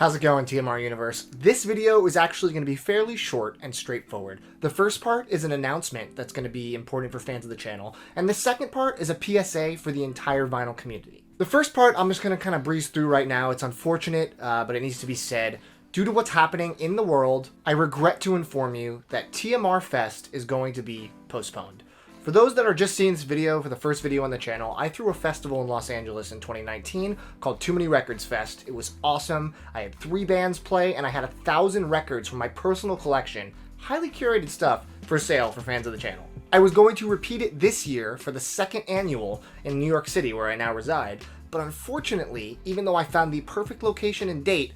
How's it going, TMR Universe? This video is actually going to be fairly short and straightforward. The first part is an announcement that's going to be important for fans of the channel, and the second part is a PSA for the entire vinyl community. The first part I'm just going to kind of breeze through right now. It's unfortunate, but it needs to be said. Due to what's happening in the world, I regret to inform you that TMR Fest is going to be postponed. For those that are just seeing this video for the first video on the channel, I threw a festival in Los Angeles in 2019 called Too Many Records Fest. It was awesome. I had 3 bands play and I had 1,000 records from my personal collection, highly curated stuff, for sale for fans of the channel. I was going to repeat it this year for the 2nd annual in New York City, where I now reside, but unfortunately, even though I found the perfect location and date,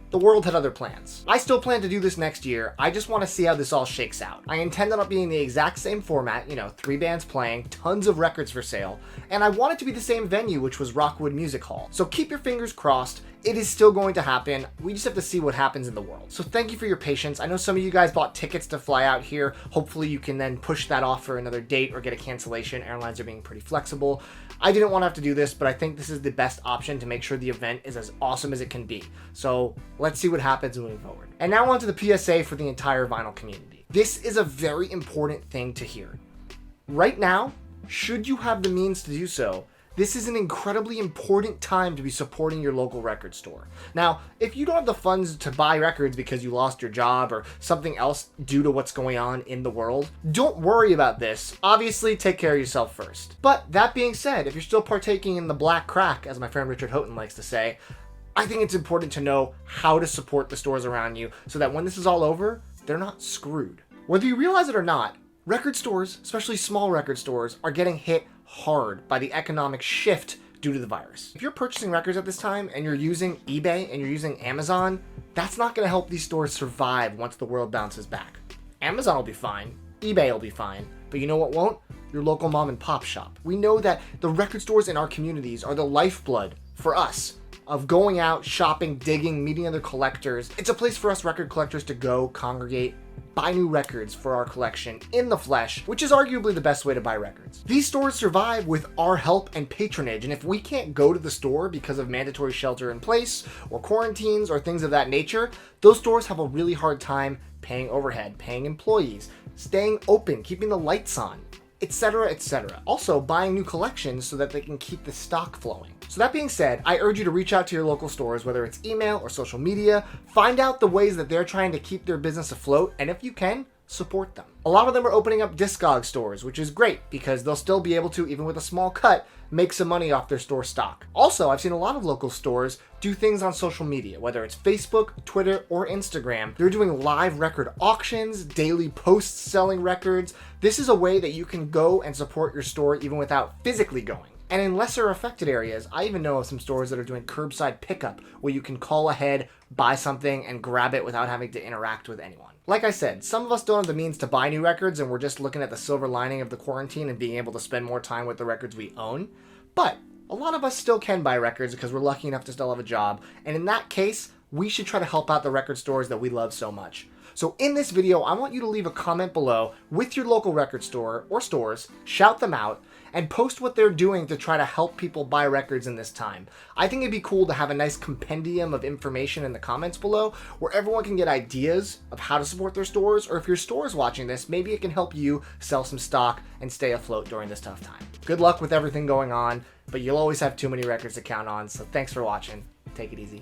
the world had other plans. I still plan to do this next year. I just want to see how this all shakes out. I intend on it being the exact same format, 3 bands playing, tons of records for sale, and I want it to be the same venue, which was Rockwood Music Hall. So keep your fingers crossed. It is still going to happen. We just have to see what happens in the world. So thank you for your patience. I know some of you guys bought tickets to fly out here. Hopefully you can then push that off for another date or get a cancellation. Airlines are being pretty flexible. I didn't want to have to do this, but I think this is the best option to make sure the event is as awesome as it can be. So let's see what happens moving forward. And now on to the PSA for the entire vinyl community. This is a very important thing to hear. Right now, should you have the means to do so, this is an incredibly important time to be supporting your local record store. Now, if you don't have the funds to buy records because you lost your job or something else due to what's going on in the world, don't worry about this. Obviously, take care of yourself first. But that being said, if you're still partaking in the black crack, as my friend Richard Houghton likes to say, I think it's important to know how to support the stores around you so that when this is all over, they're not screwed. Whether you realize it or not, record stores, especially small record stores, are getting hit hard by the economic shift due to the virus. If you're purchasing records at this time and you're using eBay and you're using Amazon, that's not going to help these stores survive once the world bounces back. Amazon will be fine, eBay will be fine, but you know what won't? Your local mom and pop shop. We know that the record stores in our communities are the lifeblood for us of going out, shopping, digging, meeting other collectors. It's a place for us record collectors to go, congregate, buy new records for our collection in the flesh, which is arguably the best way to buy records. These stores survive with our help and patronage, and if we can't go to the store because of mandatory shelter in place or quarantines or things of that nature, those stores have a really hard time paying overhead, paying employees, staying open, keeping the lights on, etc., etc. Also, buying new collections so that they can keep the stock flowing. So that being said, I urge you to reach out to your local stores, whether it's email or social media, find out the ways that they're trying to keep their business afloat, and if you can, support them. A lot of them are opening up Discog stores, which is great because they'll still be able to, even with a small cut, make some money off their store stock. Also, I've seen a lot of local stores do things on social media, whether it's Facebook, Twitter, or Instagram. They're doing live record auctions, daily posts selling records. This is a way that you can go and support your store even without physically going. And in lesser affected areas, I even know of some stores that are doing curbside pickup where you can call ahead, buy something, and grab it without having to interact with anyone. Like I said, some of us don't have the means to buy new records and we're just looking at the silver lining of the quarantine and being able to spend more time with the records we own. But a lot of us still can buy records because we're lucky enough to still have a job. And in that case, we should try to help out the record stores that we love so much. So in this video, I want you to leave a comment below with your local record store or stores, shout them out, and post what they're doing to try to help people buy records in this time. I think it'd be cool to have a nice compendium of information in the comments below where everyone can get ideas of how to support their stores, or if your store is watching this, maybe it can help you sell some stock and stay afloat during this tough time. Good luck with everything going on, but you'll always have too many records to count on, so thanks for watching. Take it easy.